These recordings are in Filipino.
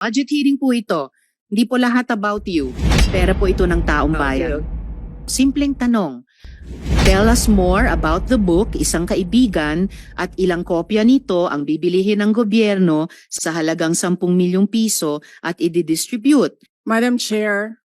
Budget hearing po ito. Hindi po lahat about you. Pera po ito ng taong bayan. Simpleng tanong. Tell us more about the book, Isang Kaibigan, at ilang kopya nito ang bibilihin ng gobyerno sa halagang 10 milyong piso at i-distribute. Madam Chair,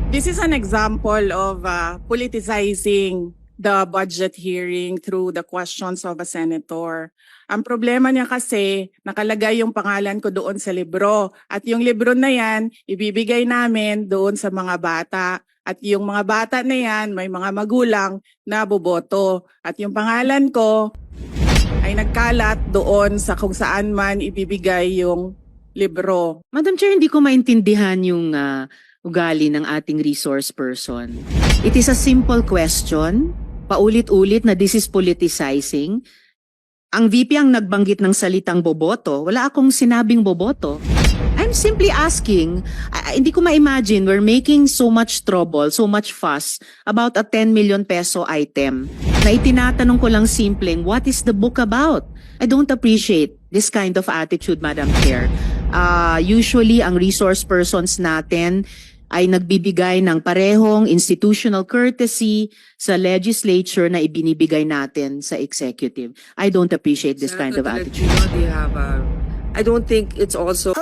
this is an example of politicizing the budget hearing through the questions of a senator. Ang problema niya kasi, nakalagay yung pangalan ko doon sa libro. At yung libro na yan, ibibigay namin doon sa mga bata. At yung mga bata na yan, may mga magulang na boboto. At yung pangalan ko ay nagkalat doon sa kung saan man ibibigay yung libro. Madam Chair, hindi ko maintindihan yung ugali ng ating resource person. It is a simple question. Paulit-ulit na this is politicizing. Ang VP ang nagbanggit ng salitang boboto. Wala akong sinabing boboto. I'm simply asking, hindi ko ma-imagine we're making so much trouble, so much fuss about a 10 million peso item. Na itinatanong ko lang simpleng, what is the book about? I don't appreciate this kind of attitude, Madam Chair. Usually, ang resource persons natin ay nagbibigay ng parehong institutional courtesy sa legislature na ibinibigay natin sa executive. I don't appreciate this kind of attitude. I don't think it's also